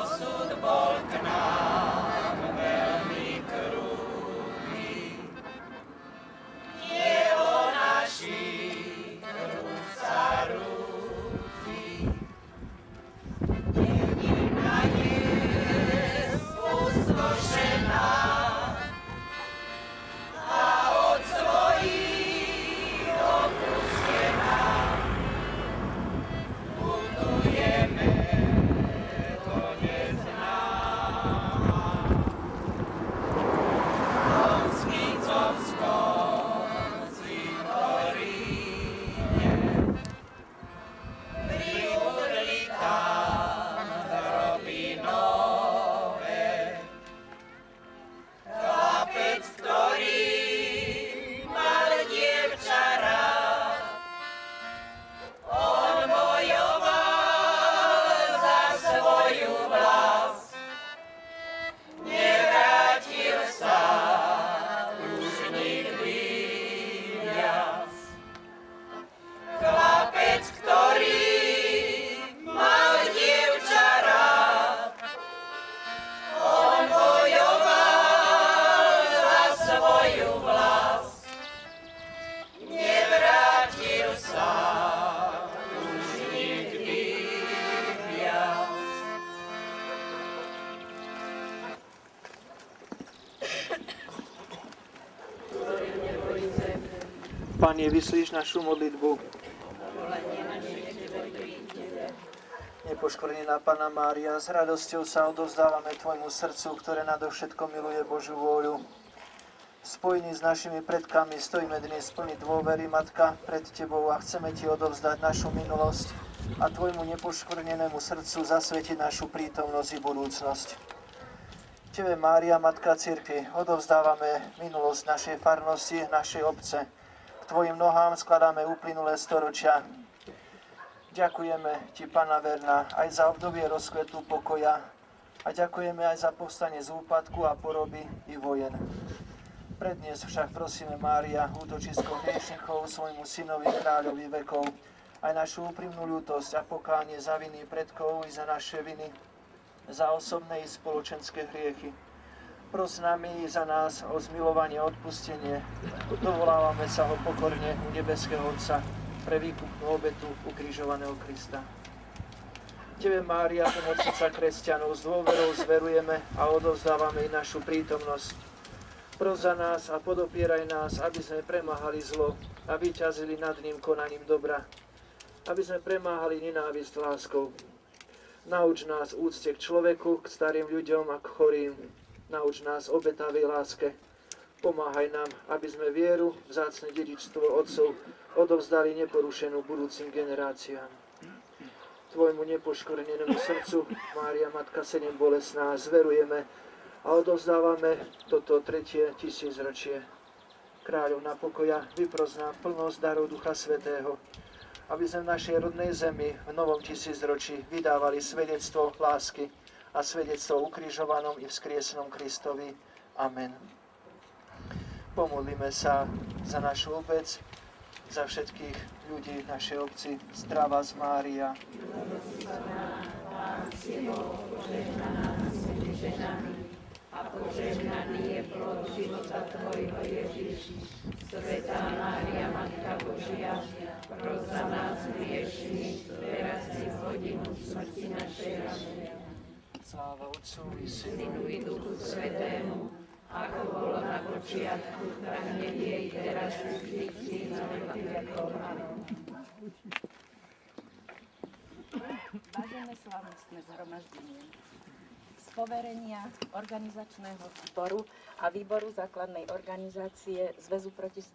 Osud bol k nám veľmi krúty. Pane, vyslíš našu modlitbu. Nepoškvrnená Panna Mária, s radosťou sa odovzdávame Tvojmu srdcu, ktoré nadovšetko miluje Božiu vôľu. Spojení s našimi predkami stojíme dnes plní dôvery, Matka, pred Tebou a chceme Ti odovzdať našu minulosť a Tvojmu nepoškvrnenému srdcu zasvetiť našu prítomnosť i budúcnosť. Tebe, Mária, Matka Cirkvi, odovzdávame minulosť našej farnosti, našej obce. K Tvojim nohám skladáme uplynulé storočia. Ďakujeme Ti, Panna verná, aj za obdobie rozkvetu pokoja a ďakujeme aj za povstanie z úpadku a poroby i vojen. Prednes však prosíme, Mária, útočisko hriešnikov svojmu synovi, kráľovi vekov, aj našu úprimnú ľútosť a pokánie za viny predkov i za naše viny, za osobné i spoločenské hriechy. Pros nami i za nás o zmilovanie a odpustenie. Dovolávame sa ho pokorne u nebeského Otca pre výkupnú obetu ukrižovaného Krista. Tebe, Mária, pomocnica kresťanov, s dôverou zverujeme a odovzdávame i našu prítomnosť. Pros za nás a podopieraj nás, aby sme premáhali zlo a vyťazili nad ním konaním dobra. Aby sme premáhali nenávisť láskou. Nauč nás úcte k človeku, k starým ľuďom a k chorým. Nauč nás obetavej láske. Pomáhaj nám, aby sme vieru, vzácne dedičstvo otcov odovzdali neporušenú budúcim generáciám. Tvojmu nepoškvrnenému srdcu, Mária, Matka sedem bolestná, zverujeme a odovzdávame toto 3. tisícročie. Kráľovná pokoja, vypros nám plnosť darov Ducha Svätého, aby sme v našej rodnej zemi v novom tisícročí vydávali svedectvo lásky a svedectvo o ukrižovanom i vzkriesenom Kristovi. Amen. Pomodlíme sa za našu obec, za všetkých ľudí v našej obci. Zdravá z Mária. A požehnaný je plod života Tvojho, Ježiš. Svätá Mária, Matka Božia, pros za nás hriešnych, teraz i v hodinu smrti našej. Amen. Sláva Otcu i Synu i Duchu Svätému, ako bolo na počiatku, tak nech je i teraz i vždy na veky vekov. Amen. Vážené slávnostné zhromaždenie, z poverenia organizačného výboru a výboru základnej organizácie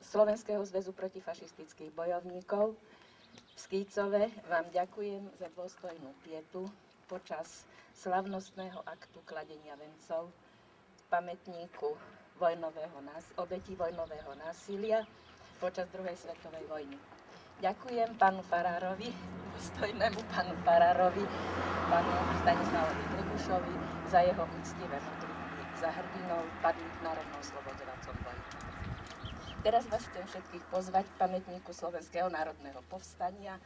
Slovenského zväzu protifašistických bojovníkov v Skýcove vám ďakujem za dôstojnú pietu počas slavnostného aktu kladenia vencov pamätníku obetí vojnového násilia počas druhej svetovej vojny. Ďakujem pánu farárovi, dôstojnému pánu farárovi, pánu Stanislavovi Klebušovi za jeho úctivé modlitby za hrdinov padlých v národno-oslobodovacom boji. Teraz vás chcem všetkých pozvať k pamätníku Slovenského národného povstania,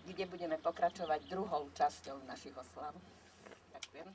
kde budeme pokračovať druhou časťou našich oslav. Ďakujem.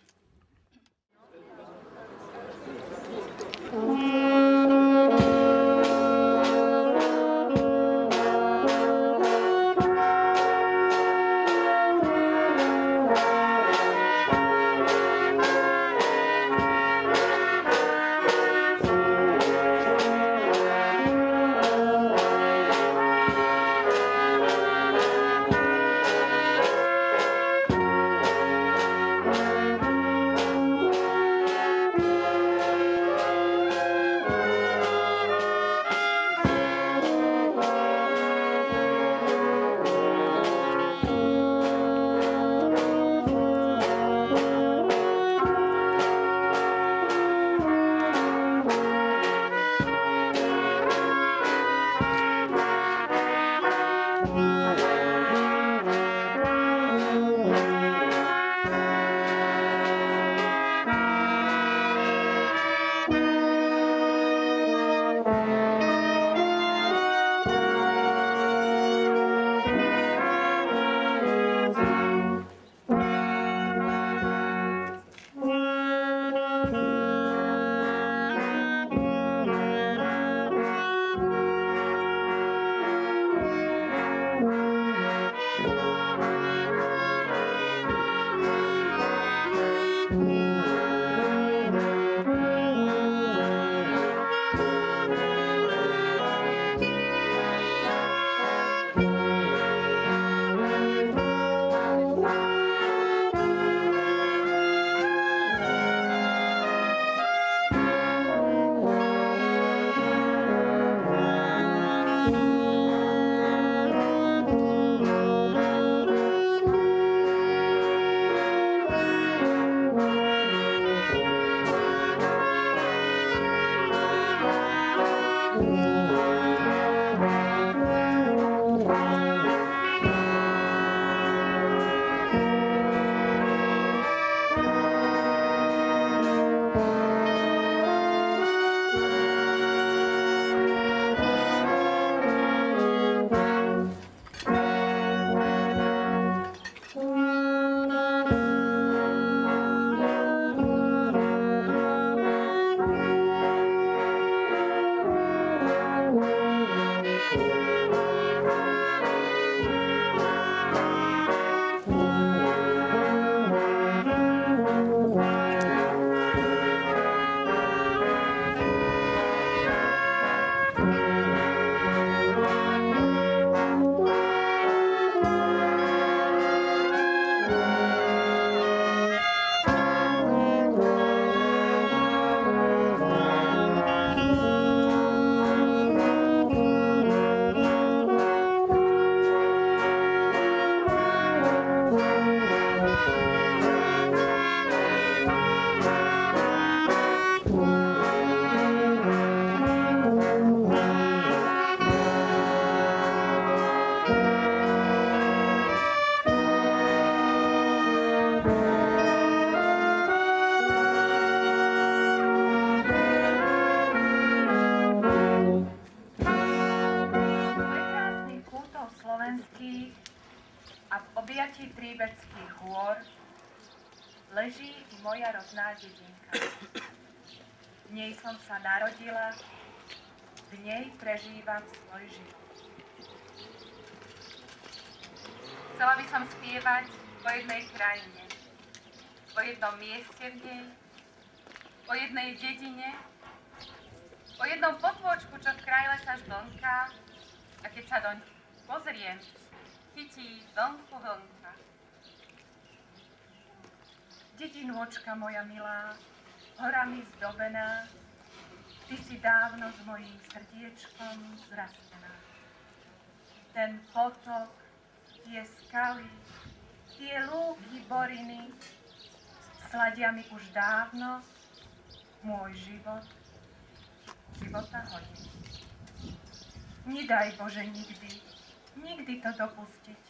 tibetských hôr leží i moja rodná dedinka. V nej som sa narodila, v nej prežívam svoj život. Chcela by som spievať o jednej krajine, o jednom mieste v nej, o jednej dedine, o jednom potôčku, čo v kraji lesa žblnká, a keď sa doň pozriem, chytí vlnku vlnka. Dedinôčka moja milá, horami zdobená, ty si dávno s mojím srdiečkom zrastená. Ten potok, tie skaly, tie lúky, boriny, sladia mi už dávno môj života hodiny. Nedaj Bože nikdy to dopustiť,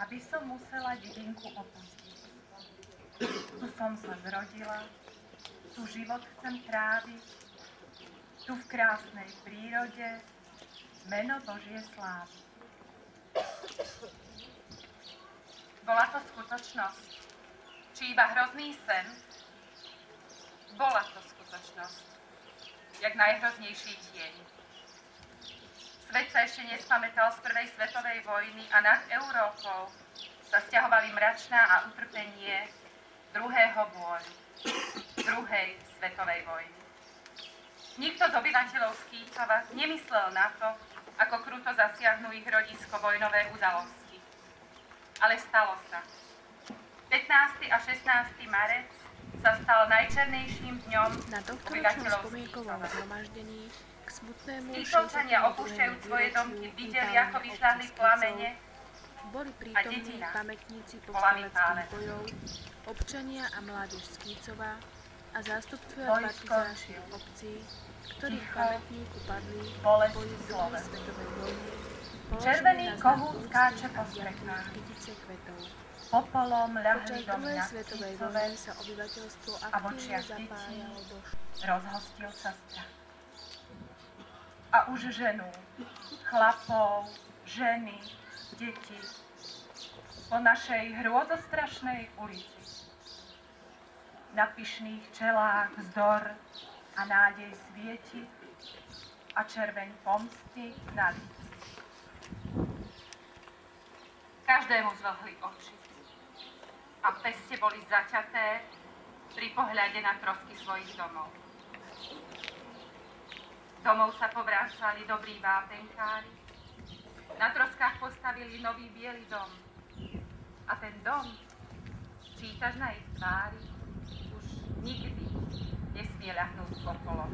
aby som musela dedinku opustiť. Tu som sa zrodila, tu život chcem tráviť, tu v krásnej prírode meno Božie sláviť. Bola to skutočnosť, či iba hrozný sen? Bola to skutočnosť, jak najhroznejší tieň. Svet sa ešte nespamätal z prvej svetovej vojny a nad Európou sa sťahovali mračná a utrpenie druhého boju, druhej svetovej vojny. Nikto z obyvateľov Skýcova nemyslel na to, ako kruto zasiahnu ich rodisko vojnové udalosti. Ale stalo sa. 15. a 16. marec sa stal najčernejším dňom obyvateľov Skýcova. Skýcovčania opúšťajúc svoje domky videli, ako vyšľahli plamene boli a prítomní dedina pamätníci bola povstaleckých bojov, občania a mládež z Skýcova a zástupcovia partizánskych obcí, ktorí v pamätníku padli v boji v druhej svetovej vojne, Červený položili na kohút znaku skáče úcty po a strekách. zjavili kytice kvetov. Popolom ľahli Počas domy druhej na svetovej Skýcove vojny sa obyvateľstvo a v aktívne očiach detí zapájalo do rozhostil sa strach. A už ženú, chlapov, ženy, deti po našej hrôzostrašnej ulici. Na pyšných čelách vzdor a nádej svieti a červeň pomsty na líci. Každému zvlhli oči a peste boli zaťaté pri pohľade na trosky svojich domov. Domov sa povrácali dobrí vápenkári, na troskách postavili nový biely dom. A ten dom, čítaš na ich tvári, už nikdy nesmie ľahnúť popolom.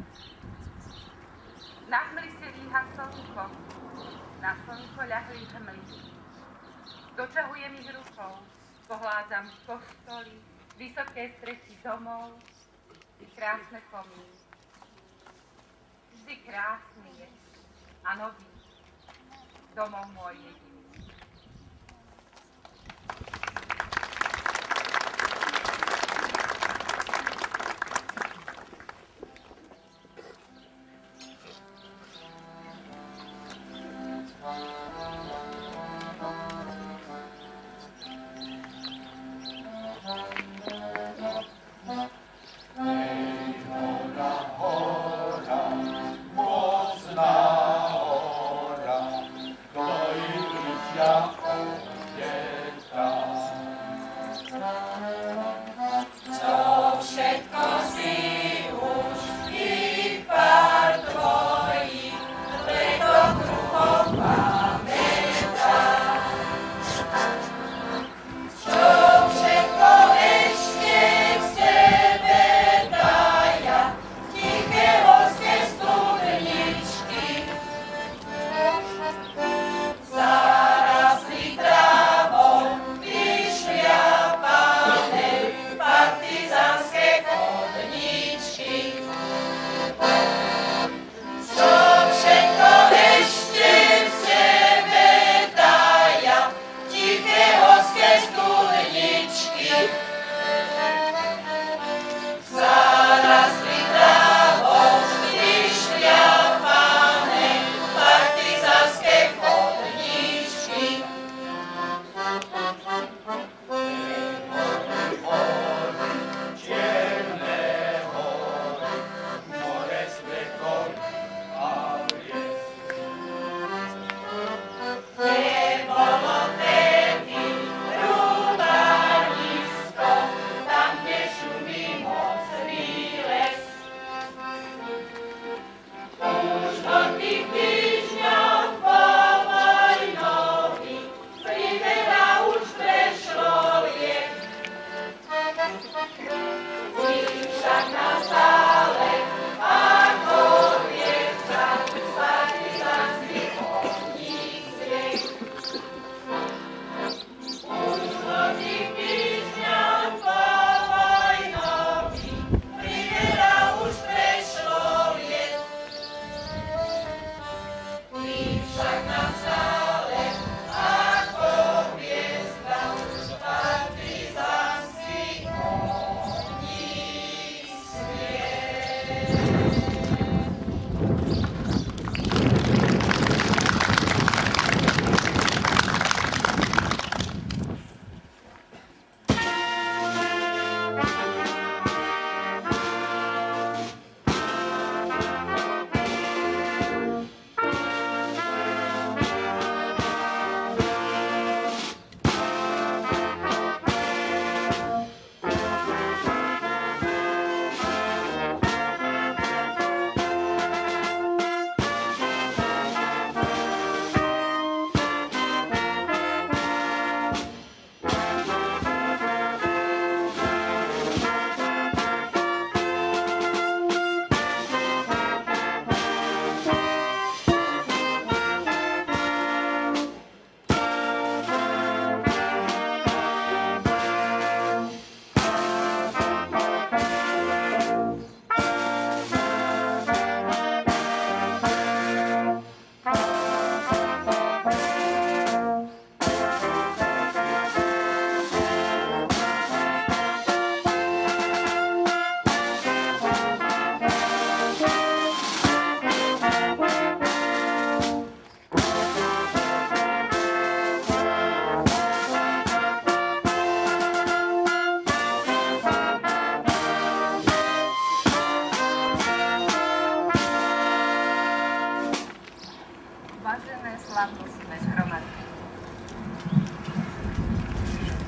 Na hmli si líha slnko, na slnko ľahli hmly. Dočahujem ich rukou, pohládzam kostoly, vysoké strechy domov i krásne komíny. Vždy krásny je a nový domov môj jediný. Mocna hora,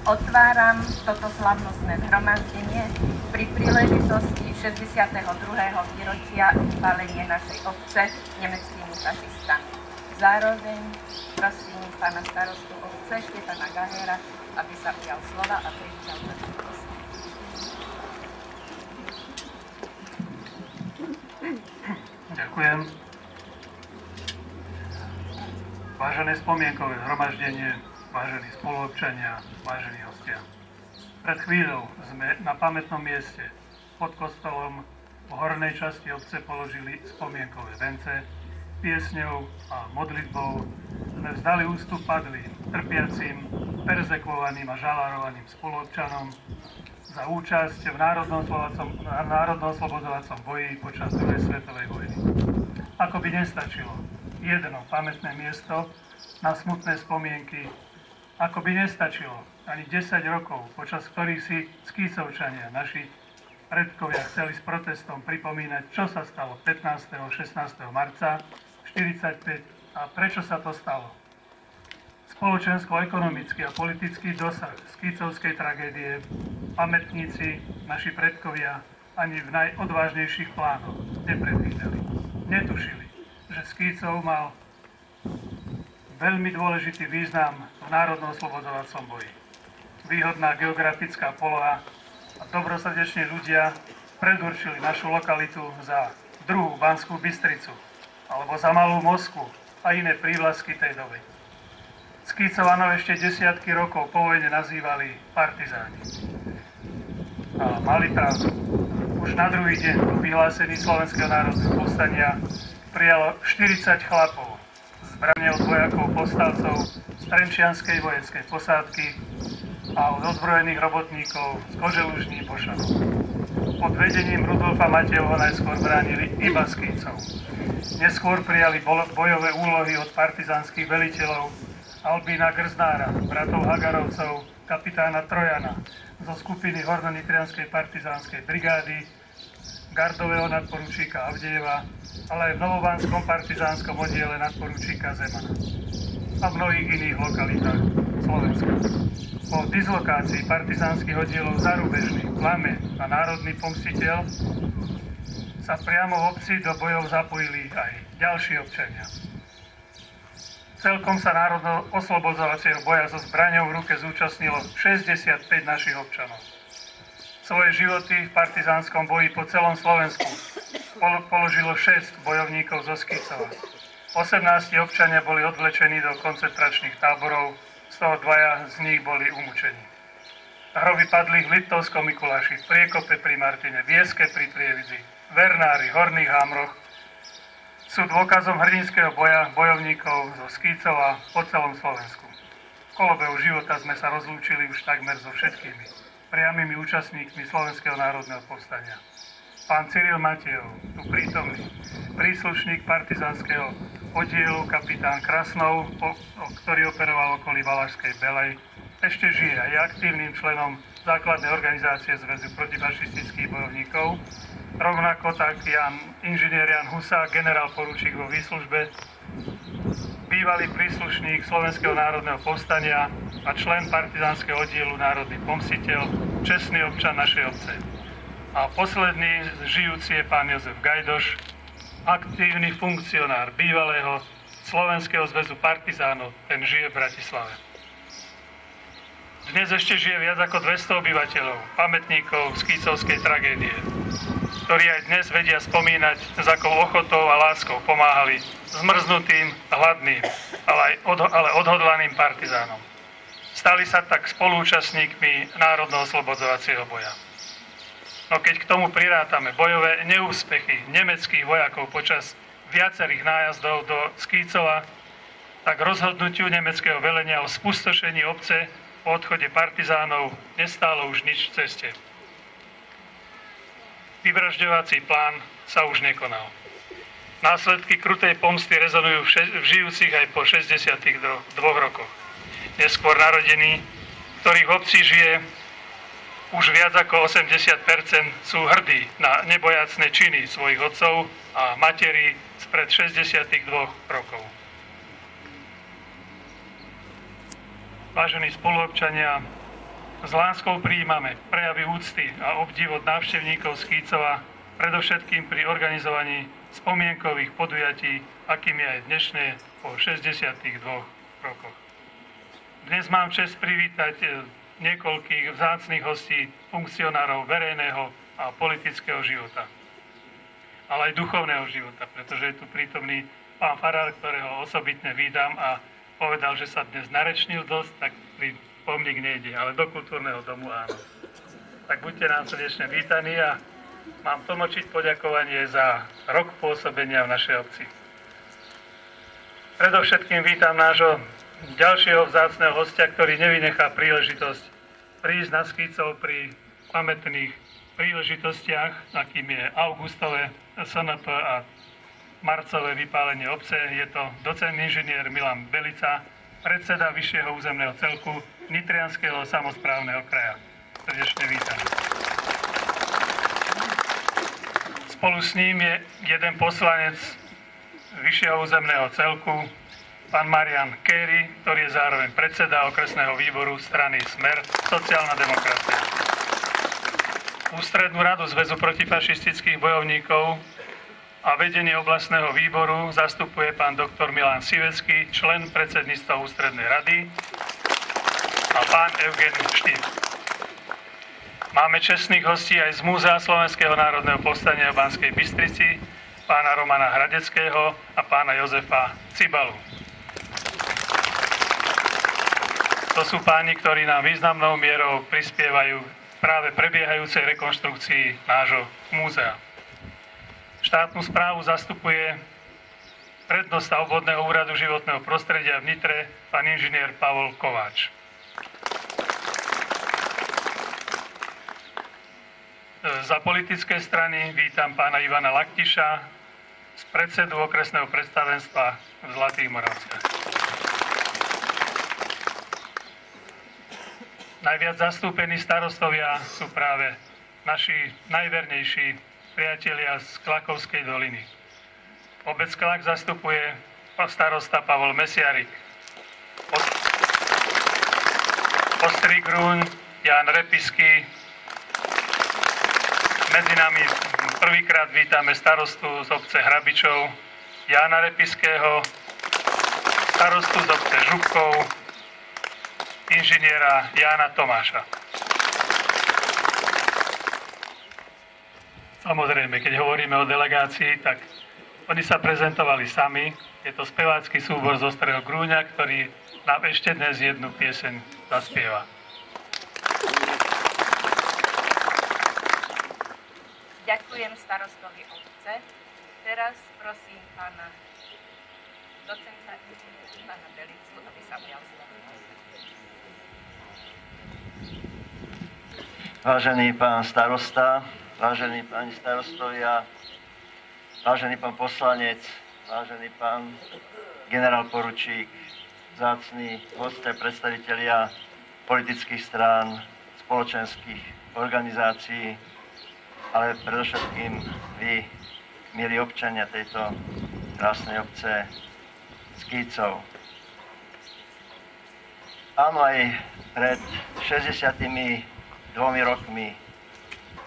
Otváram toto slavnostné zhromaždenie pri príležitosti 62. výročia vypálenia našej obce nemeckými fašistami. Zároveň prosím pána starostu obce Štefana Gahera, aby sa ujal slova a privítal našu hostku. Ďakujem. Vážené spomienkové zhromaždenie, vážení spoluobčania, vážení hostia. Pred chvíľou sme na pamätnom mieste pod kostolom v hornej časti obce položili spomienkové vence. Piesňou a modlitbou sme vzdali úctu padlým, trpiacim, perzekvovaným a žalárovaným spoluobčanom za účasť v národno-oslobodovacom boji počas druhej svetovej vojny. Ako by nestačilo jedno pamätné miesto na smutné spomienky, ako by nestačilo ani 10 rokov, počas ktorých si Skýcovčania, naši predkovia, chceli s protestom pripomínať, čo sa stalo 15. a 16. marca 1945 a prečo sa to stalo. Spoločensko-ekonomický a politický dosah Skýcovskej tragédie pamätníci, naši predkovia ani v najodvážnejších plánoch nepredvídali. Netušili, že Skýcov mal veľmi dôležitý význam v národno-oslobodovacom boji. Výhodná geografická poloha a dobrosrdečne ľudia predurčili našu lokalitu za druhú Banskú Bystricu alebo za Malú Moskvu a iné prívlasky tej doby. Skýcovanov ešte desiatky rokov po vojne nazývali partizáni. A mali pravdu. Už na druhý deň po vyhlásení Slovenského národného povstania prijalo 40 chlapov zbrane od vojakov povstalcov z Trenčianskej vojenskej posádky a od ozbrojených robotníkov z Koželužní Bošanov. Pod vedením Rudolfa Matejovho najskôr bránili iba Skýcov. Neskôr prijali bojové úlohy od partizánskych veliteľov Albína Grznára, bratov Hagarovcov, kapitána Trojana zo skupiny Hornonitrianskej partizánskej brigády, gardového nadporučíka Avdejeva, ale aj v Novobánskom partizánskom oddiele nadporučíka Zemana a v mnohých iných lokalitách Slovenska. Po dislokácii partizánskych oddielov Zarubežný, Plame a Národný pomstiteľ sa priamo v obci do bojov zapojili aj ďalší občania. Celkom sa národno-oslobodovacieho boja so zbraňou v ruke zúčastnilo 65 našich občanov. Svoje životy v partizánskom boji po celom Slovensku položilo 6 bojovníkov zo Skýcova. 18 občania boli odvlečení do koncentračných táborov, z toho 2 z nich boli umúčení. Hroby padli v Liptovskom Mikuláši, v Priekope pri Martine, Vieske pri Prievidzi, Vernári, Horných Hámroch sú dôkazom hrdinského boja bojovníkov zo Skýcova po celom Slovensku. V kolobehu života sme sa rozlúčili už takmer so všetkými priamými účastníkmi Slovenského národného povstania. Pán Cyril Matejov, tu prítomný, príslušník partizánskeho oddielu, kapitán Krasnov, ktorý operoval okolí Valašskej Belej, ešte žije a je aktívnym členom základnej organizácie Zväzu protifašistických bojovníkov. Rovnako tak inžinier Jan Husák, generál poručík vo výslužbe, bývalý príslušník Slovenského národného povstania a člen partizánskeho oddielu Národný pomstiteľ, čestný občan našej obce. A posledný žijúci je pán Jozef Gajdoš, aktívny funkcionár bývalého Slovenského zväzu partizánov, ten žije v Bratislave. Dnes ešte žije viac ako 200 obyvateľov, pamätníkov Skýcovskej tragédie, ktorí aj dnes vedia spomínať, s akou ochotou a láskou pomáhali zmrznutým, hladným, ale odhodlaným partizánom. Stali sa tak spoluúčastníkmi národno-oslobodovacieho boja. No keď k tomu prirátame bojové neúspechy nemeckých vojakov počas viacerých nájazdov do Skýcova, tak rozhodnutiu nemeckého velenia o spustošení obce po odchode partizánov nestálo už nič v ceste. Vyvražďovací plán sa už nekonal. Následky krutej pomsty rezonujú v žijúcich aj po 62 rokoch. Neskôr narodení, ktorých v obci žije už viac ako 80%, sú hrdí na nebojacné činy svojich otcov a materí spred 62 rokov. Vážení spoluobčania, S láskou prijímame prejavy úcty a obdiv od návštevníkov Skýcova, predovšetkým pri organizovaní spomienkových podujatí, akým je aj dnešné po 62 rokoch. Dnes mám čest privítať niekoľkých vzácnych hostí, funkcionárov verejného a politického života, ale aj duchovného života, pretože je tu prítomný pán farár, ktorého osobitne vídam a povedal, že sa dnes narečnil dosť, tak pri pomník nejde, ale do kultúrneho domu áno. Tak buďte nám srdečne vítaní a mám tlmočiť poďakovanie za rok pôsobenia v našej obci. Predovšetkým vítam nášho ďalšieho vzácneho hostia, ktorý nevynechá príležitosť prísť na Skýcov pri pamätných príležitostiach, akým je augustové SNP a marcové vypálenie obce. Je to docent inžinier Milan Belica, predseda Vyššieho územného celku Nitrianskeho samosprávneho kraja. Srdečne vítam. Spolu s ním je jeden poslanec Vyššieho územného celku, pán Marian Kéry, ktorý je zároveň predseda okresného výboru strany Smer sociálna demokracia. Ústrednú radu Zväzu protifašistických bojovníkov a vedenie oblastného výboru zastupuje pán doktor Milan Sivecký, člen predsedníctva Ústrednej rady, a pán Eugen Štýp. Máme čestných hostí aj z Múzea Slovenského národného povstania v Banskej Bystrici, pána Romana Hradeckého a pána Jozefa Cibalu. To sú páni, ktorí nám významnou mierou prispievajú práve prebiehajúcej rekonštrukcii nášho múzea. Štátnu správu zastupuje prednosta obvodného úradu životného prostredia v Nitre, pán inžinier Pavol Kováč. Za politické strany vítam pána Ivana Laktiša z predsedu okresného predstavenstva v Zlatých Moravciach. Najviac zastúpení starostovia sú práve naši najvernejší priatelia z Klakovskej doliny. Obec Klak zastupuje starosta Pavol Mesiarik. Ostrý Grúň, Ján Repisky. Medzi nami prvýkrát vítame starostu z obce Hrabičov, Jána Repiského, starostu z obce Župkov, inžiniera Jána Tomáša. Samozrejme, keď hovoríme o delegácii, tak oni sa prezentovali sami. Je to spevácky súbor z Ostrého Grúňa, ktorý nám ešte dnes jednu pieseň zaspieva. Ďakujem starostovi obce. Teraz prosím pána docenta Ivana Belicu, aby sa ujal slova. Vážený pán starosta, vážení páni starostovia, vážený pán poslanec, vážený pán generál poručík, vzácni hostia, predstavitelia politických strán, spoločenských organizácií, ale predovšetkým vy, milí občania tejto krásnej obce Skýcov. Áno, aj pred 62 rokmi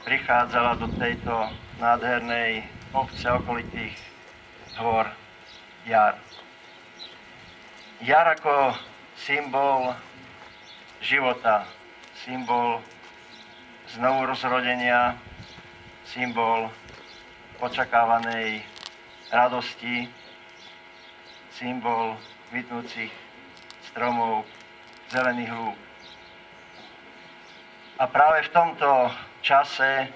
prichádzala do tejto nádhernej obce okolitých hôr jar. Jar ako symbol života, symbol znovurozrodenia, symbol očakávanej radosti, symbol kvitnúcich stromov, zelených lúk. A práve v tomto čase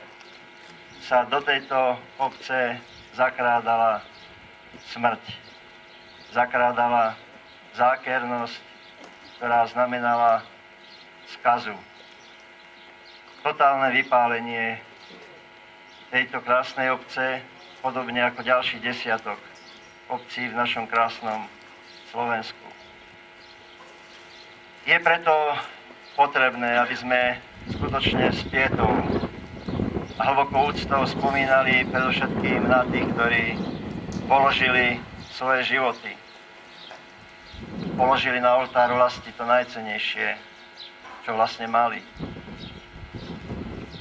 sa do tejto obce zakrádala smrť. Zakrádala zákernosť, ktorá znamenala skazu. Totálne vypálenie tejto krásnej obce, podobne ako ďalší desiatok obcí v našom krásnom Slovensku. Je preto potrebné, aby sme skutočne s pietou a hlbokou úctou spomínali predovšetkým na tých, ktorí položili svoje životy. Položili na oltár vlasti to najcennejšie, čo vlastne mali.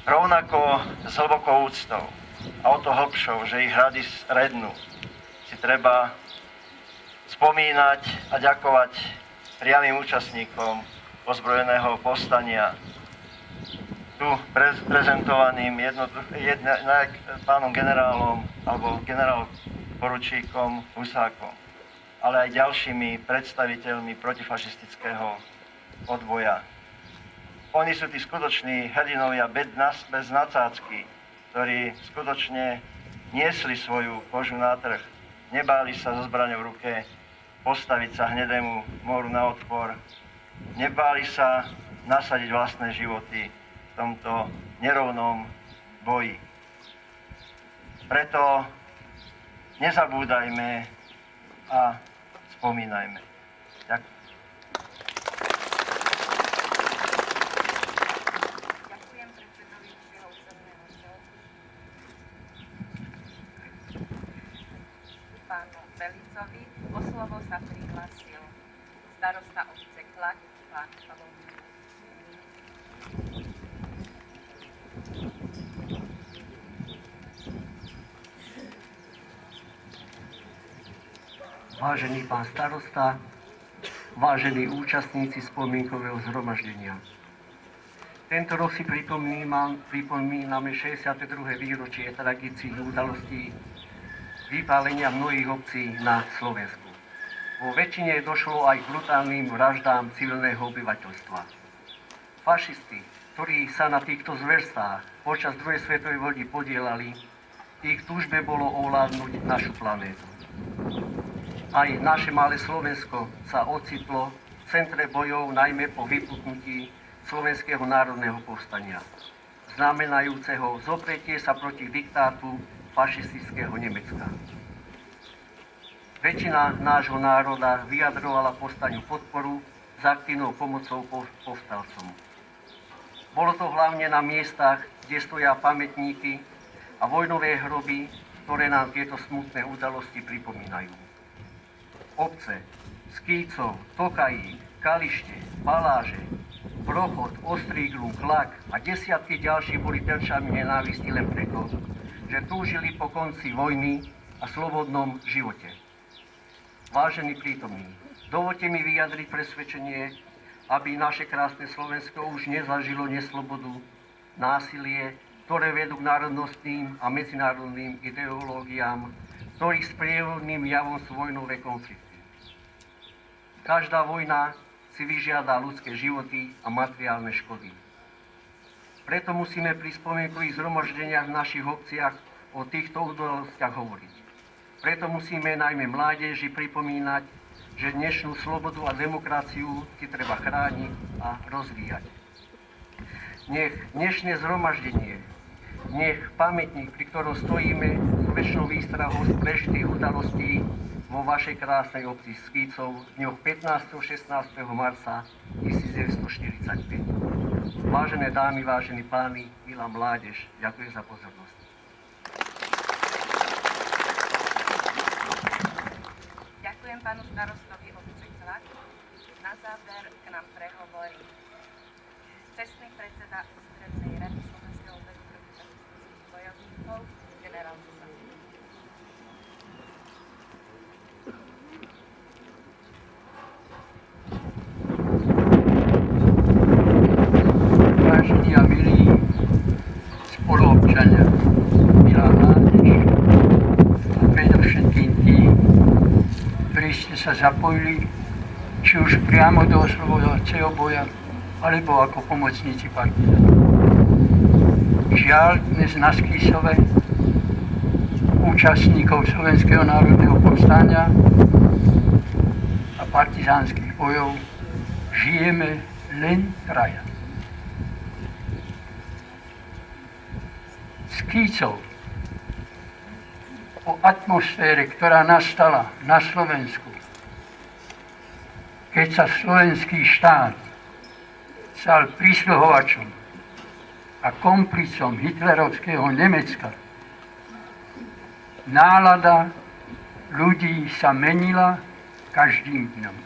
rovnako s hlbokou úctou a o to hlbšou, že ich hrady rednú, si treba spomínať a ďakovať priamym účastníkom ozbrojeného povstania, tu prezentovaným pánom generálom alebo generál-poručíkom Husákom, ale aj ďalšími predstaviteľmi protifašistického odboja. Oni sú tí skutoční hrdinovia bez nadsázky, ktorí skutočne niesli svoju kožu na trh, nebáli sa so zbraňou v ruke postaviť sa hnedému moru na odpor, nebáli sa nasadiť vlastné životy v tomto nerovnom boji. Preto nezabúdajme a spomínajme. Ďakujem. Ďakujem predsedovi Vyššieho ústavného súdu, pánu Belicovi. O slovo sa prihlásil starosta obce Klak, pán Pavlovník. Vážený pán starosta, vážení účastníci spomienkového zhromaždenia. Tento rok si pripomíname 62. výročie tragických udalostí vypálenia mnohých obcí na Slovensku. Vo väčšine došlo aj k brutálnym vraždám civilného obyvateľstva. Fašisti, ktorí sa na týchto zverstvách počas druhej svetovej vojny podielali, ich túžbe bolo ovládnuť našu planétu. Aj naše malé Slovensko sa ocitlo v centre bojov najmä po vypuknutí Slovenského národného povstania, znamenajúceho zopretie sa proti diktátu fašistického Nemecka. Väčšina nášho národa vyjadrovala povstaniu podporu s aktívnou pomocou povstalcom. Bolo to hlavne na miestach, kde stoja pamätníky a vojnové hroby, ktoré nám tieto smutné udalosti pripomínajú. Obce Skýcov, Tokajík, Kalište, Baláže, Brochod, Ostrý Grún, Klak a desiatky ďalších boli terčami nenávisti len preto, že túžili po konci vojny a slobodnom živote. Vážení prítomní, dovoľte mi vyjadriť presvedčenie, aby naše krásne Slovensko už nezažilo neslobodu, násilie, ktoré vedú k národnostným a medzinárodným ideológiám, ktorých sprievodným javom sú vojnové konflikty. Každá vojna si vyžiada ľudské životy a materiálne škody. Preto musíme pri spomienkových zhromaždeniach v našich obciach o týchto udalostiach hovoriť. Preto musíme najmä mládeži pripomínať, že dnešnú slobodu a demokraciu si treba chrániť a rozvíjať. Nech dnešné zhromaždenie, nech pamätník, pri ktorom stojíme, s väčšou výstrahou z prežitých udalostí vo vašej krásnej obci Skýcov v dňoch 15. a 16. marca 1945. Vážené dámy, vážení páni, milá mládež, ďakujem za pozornosť. Ďakujem pánu starostovi obce Klak. Na záver k nám prehovorí čestný predseda Ústrednej rady Slovenského zväzu protifašistických bojovníkov, generál Husák. Vážení a milí spoluobčania, milá mládež, a predovšetkým tí, ktorí ste sa zapojili či už priamo do oslobodovacieho boja, alebo ako pomocníci partizánov. Žiaľ, dnes na Skýcove účastníkov Slovenského národného povstania a partizánskych bojov žijeme len traja. Skýcov o atmosfére, ktorá nastala na Slovensku, keď sa slovenský štát stal prísluhovačom a komplicom hitlerovského Nemecka, nálada ľudí sa menila každým dňom.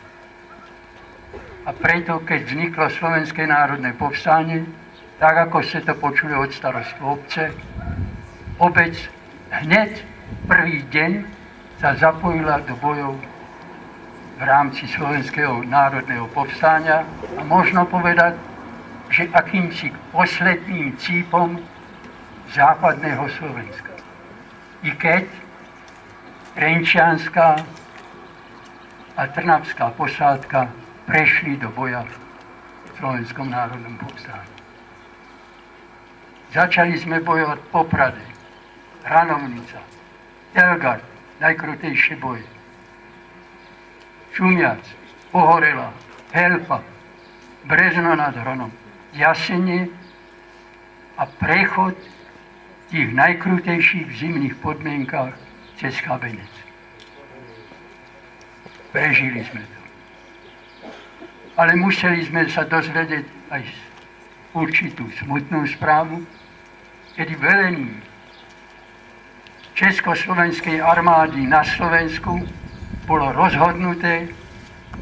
A preto, keď vzniklo Slovenské národné povstanie, tak ako ste to počuli od starostu obce, obec hneď prvý deň sa zapojila do bojov v rámci Slovenského národného povstania a možno povedať, že akýmsi posledným cípom západného Slovenska. I keď Renčianská a Trnavská posádka prešli do boja v Slovenskom národnom povstání. Začali sme bojovať v Poprade, Hranovnica, Telgard, najkrutejšie boje. Šumiac, Pohorela, Helpa, Brezno nad Hronom, Jasenie a prechod v tých najkrutejších zimných podmienkách cez Chabenec. Prežili sme to. Ale museli sme sa dozvedieť aj určitú smutnú správu, kedy velením Československej armády na Slovensku bolo rozhodnuté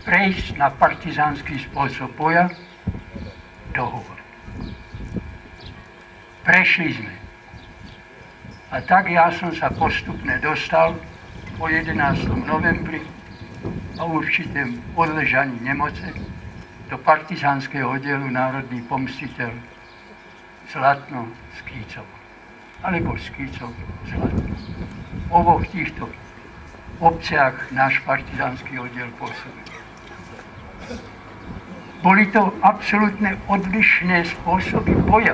prejsť na partizánsky spôsob boja dohovor. Prešli sme. A tak ja som sa postupne dostal po 11. novembri a určitém odležaní nemoce do partizánskeho oddielu Národný pomstiteľ Zlatno Skýcovo. Alebo Skýcov Zlatno. V oboch týchto obciach náš partizánsky oddiel pôsobil. Boli to absolútne odlišné spôsoby boja.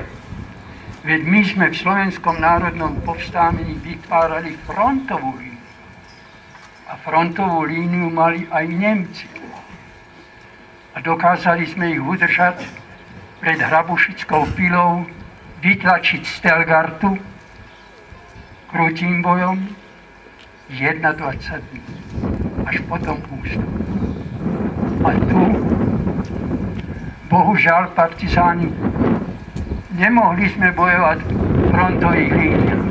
Veď my sme v Slovenskom národnom povstání vytvárali frontovú líniu. A frontovú líniu mali aj Nemci. A dokázali sme ich udržať pred Hrabušickou pilou, vytlačiť z Telgartu krutým bojom 21 dní, až potom ústup. A tu, bohužiaľ, partizáni nemohli sme bojovať v frontových líniách,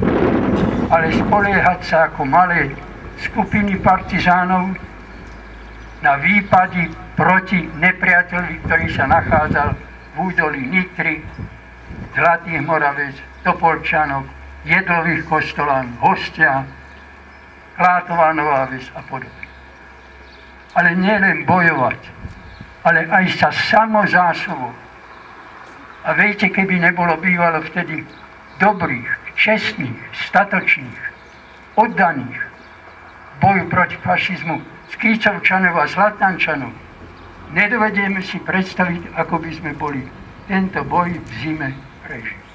ale spoliehať sa ako malé skupiny partizánov na výpady proti nepriateľovi, ktorý sa nachádzal v údolí Nitry, Zlatých Moravec, Topolčanov, Jedlových Kostolán, Hostia, Klátová Nová Ves a podobne. Ale nielen bojovať, ale aj sa samozásovou. A viete, keby nebolo bývalo vtedy dobrých, čestných, statočných, oddaných boju proti fašizmu Skýcovčanov a Zlatnančanov, nedovedieme si predstaviť, ako by sme boli tento boj v zime prežili.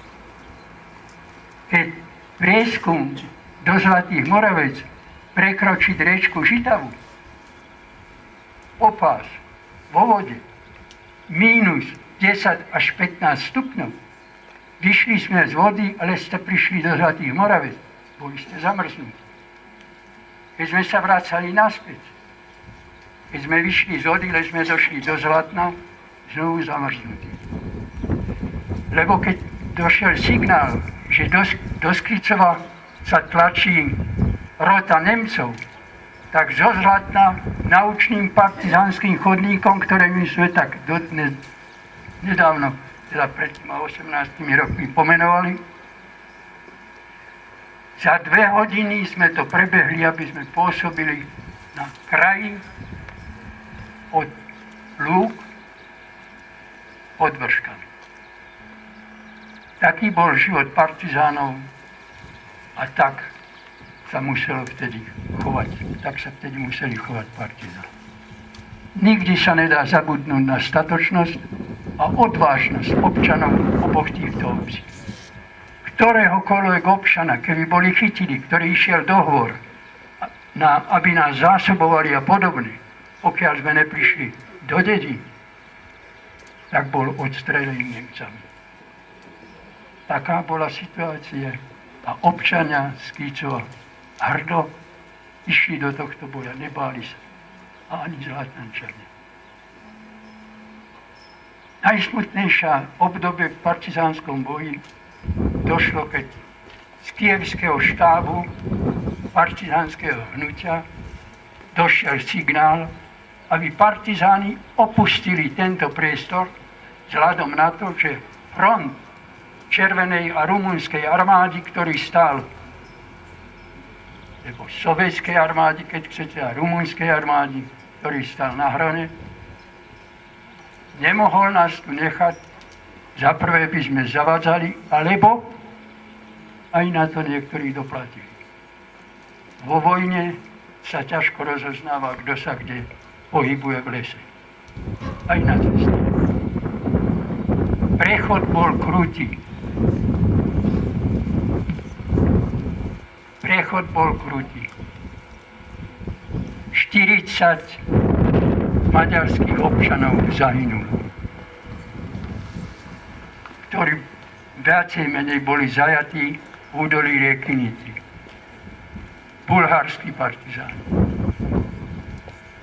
Keď prieskum do Zlatých Moravec prekročiť riečku Žitavu, opás vo vode mínus 10 až 15 stupňov, vyšli sme z vody, ale ste prišli do Zlatých Moravec, boli ste zamrznutí. Keď sme sa vracali naspäť, keď sme vyšli z vody, sme došli do Zlatna, znovu zamrznutí. Lebo keď došiel signál, že do Skýcova sa tlačí rota Nemcov, tak zo Zlatna naučným partizánskym chodníkom, ktoré my sme tak nedávno, teda pred 18 rokmi pomenovali, za 2 hodiny sme to prebehli, aby sme pôsobili na kraji od Lúk pod Vrškami. Taký bol život partizánov a tak sa muselo vtedy chovať. Tak sa vtedy museli chovať partizáni. Nikdy sa nedá zabudnúť na statočnosť a odvážnosť občanov oboch týchto obcí. Ktoréhokoľvek občana, keby boli chytili, ktorý išiel do hôr, aby nás zásobovali a podobne, pokiaľ sme neprišli do dedín, tak bol odstrelený Nemcami. Taká bola situácia a občania Skýcova hrdo išli do tohto boja, nebáli sa. A ani Zlatnančania. Najsmutnejšie obdobie v partizánskom boji došlo, keď z kievského štábu partizánskeho hnutia došiel signál, aby partizáni opustili tento priestor vzhľadom na to, že front červenej a rumunskej armády, ktorý stál, alebo sovietskej armády, keď chcete, a rumunskej armády, ktorý stál na hrane, nemohol nás tu nechať. Za prvé by sme zavadzali, alebo aj na to niektorí doplatili. Vo vojne sa ťažko rozoznáva, kto sa kde pohybuje v lese. Aj na ceste. Prechod bol krutý. Prechod bol krutý. 40 maďarských občanov zahynulo, ktorí viacej menej boli zajatí v údolí rieky Nitry. Bulharskí partizáni.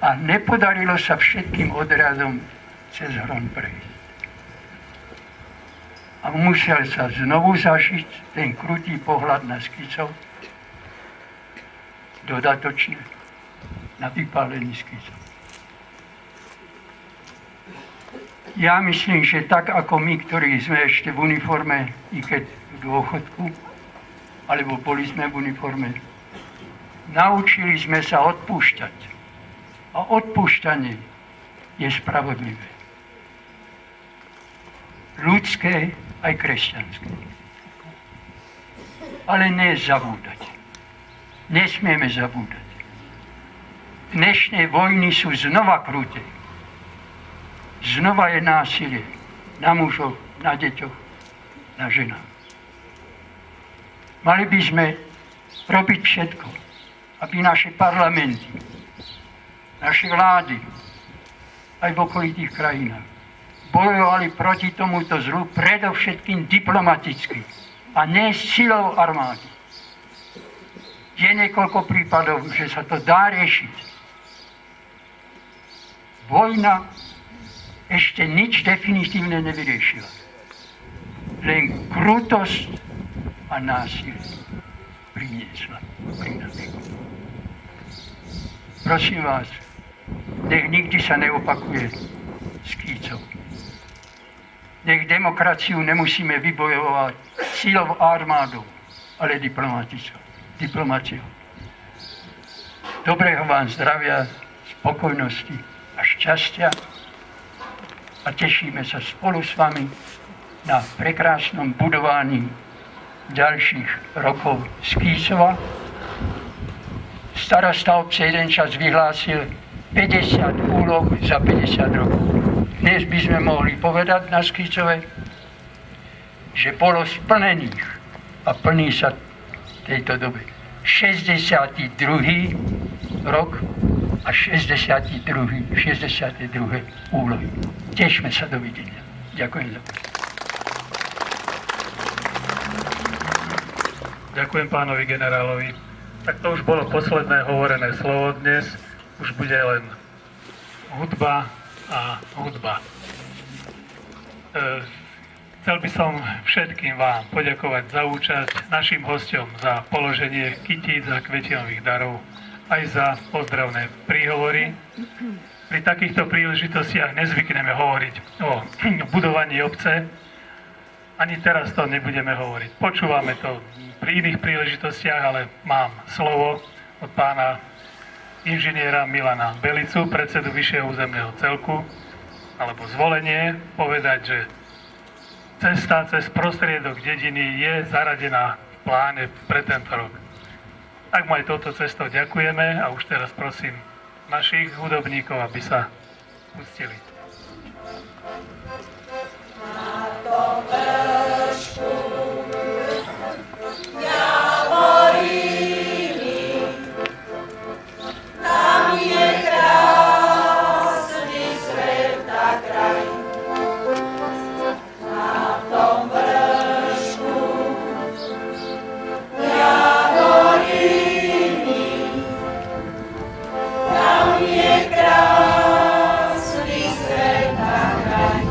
A nepodarilo sa všetkým odradom cez Hron prejsť. A musel sa znovu zažiť ten krutý pohľad na Skicov, dodatočne na vypálený Skicov. Ja myslím, že tak ako my, ktorí sme ešte v uniforme, i keď v dôchodku, alebo boli sme v uniforme, naučili sme sa odpúšťať. A odpúšťanie je spravodlivé. Ľudské aj kresťanské. Ale nie zabúdať. Nesmieme zabúdať. Dnešné vojny sú znova kruté. Znova je násilie na mužoch, na deťoch, na ženách. Mali by sme robiť všetko, aby naše parlamenty, naše vlády, aj v okolitých krajinách, bojovali proti tomuto zlu predovšetkým diplomaticky a nie silou armády. Je niekoľko prípadov, že sa to dá riešiť. Vojna ešte nič definitívne nevyriešila. Len krutosť a násilie priniesla. Prosím vás, nech nikdy sa neopakuje Skícov. Nech demokraciu nemusíme vybojovať silou armádou, ale diplomáciou. Dobrého vám zdravia, spokojnosti a šťastia a tešíme sa spolu s vami na prekrásnom budovaní ďalších rokov Skícova. Starosta obce jeden čas vyhlásil 50 úloh za 50 rokov. Dnes by sme mohli povedať na Skícove, že bolo splnených a plní sa v tejto dobe 62. rok a 62. úlohy. Tešme sa, dovidenia. Ďakujem za pozornosť. Ďakujem pánovi generálovi. Tak to už bolo posledné hovorené slovo dnes. Už bude len hudba a hudba. Chcel by som všetkým vám poďakovať za účasť, našim hosťom za položenie kytíc a kvetinových darov, aj za pozdravné príhovory. Pri takýchto príležitostiach nezvykneme hovoriť o budovaní obce. Ani teraz to nebudeme hovoriť. Počúvame to pri iných príležitostiach, ale mám slovo od pána inžiniera Milana Belicu, predsedu Vyššieho územného celku, alebo zvolenie, povedať, že cesta cez prostriedok dediny je zaradená v pláne pre tento rok. Tak mu aj touto cestou ďakujeme a už teraz prosím našich hudobníkov, aby sa pustili. Na tom vršku Javoríny, tam je krásny svet a kraj. Na tom vršku Javoríny, tam je krásny svet a kraj.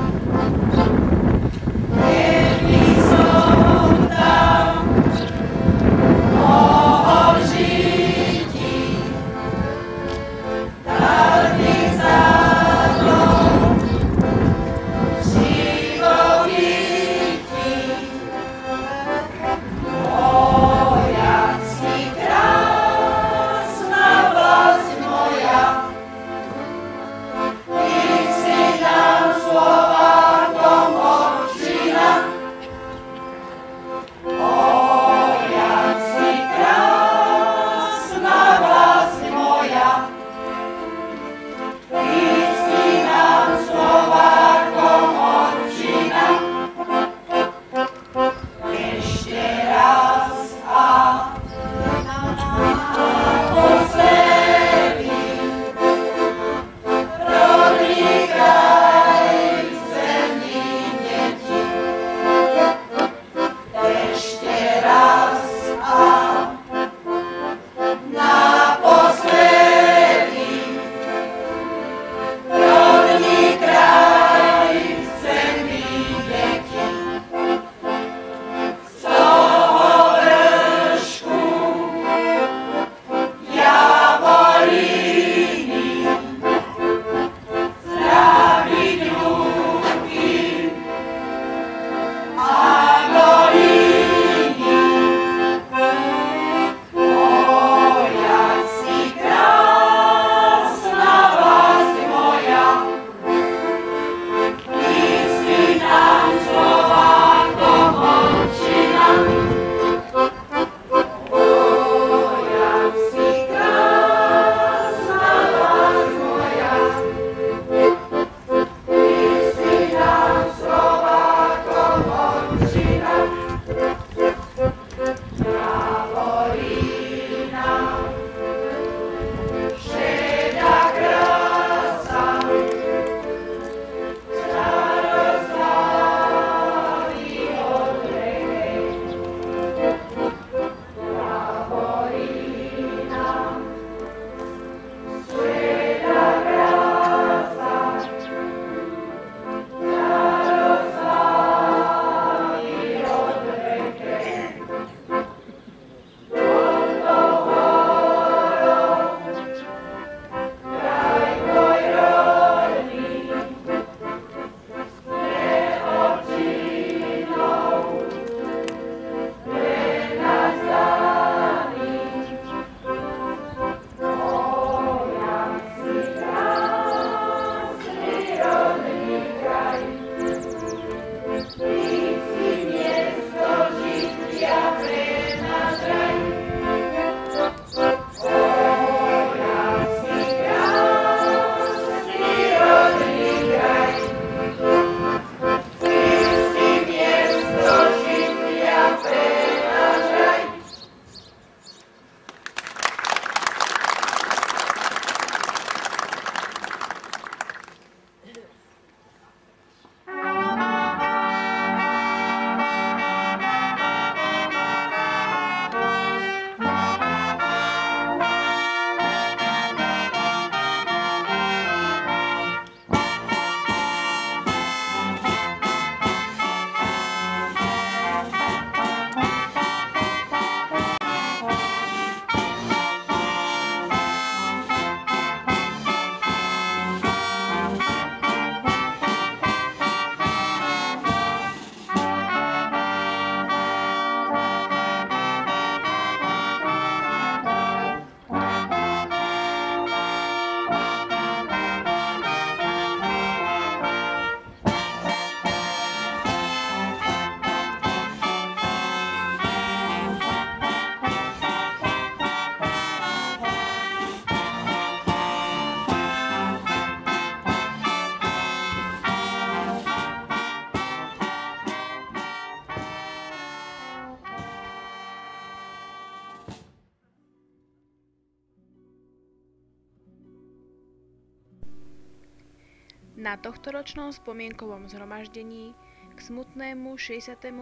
Na tohtoročnom spomienkovom zhromaždení k smutnému 62.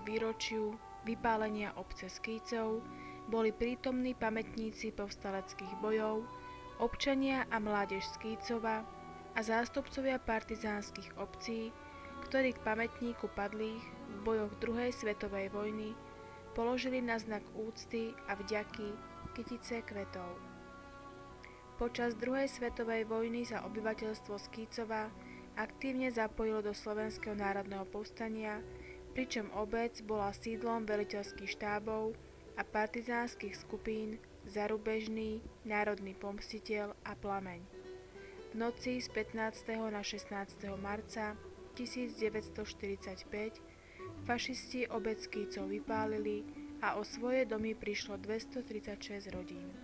výročiu vypálenia obce Skýcov boli prítomní pamätníci povstaleckých bojov, občania a mládež Skýcova a zástupcovia partizánskych obcí, ktorí k pamätníku padlých v bojoch druhej svetovej vojny položili na znak úcty a vďaky kytice kvetov. Počas druhej svetovej vojny sa obyvateľstvo Skýcova aktívne zapojilo do Slovenského národného povstania, pričom obec bola sídlom veliteľských štábov a partizánskych skupín Zarubežný, Národný pomstiteľ a Plameň. V noci z 15. na 16. marca 1945 fašisti obec Skýcov vypálili a o svoje domy prišlo 236 rodín.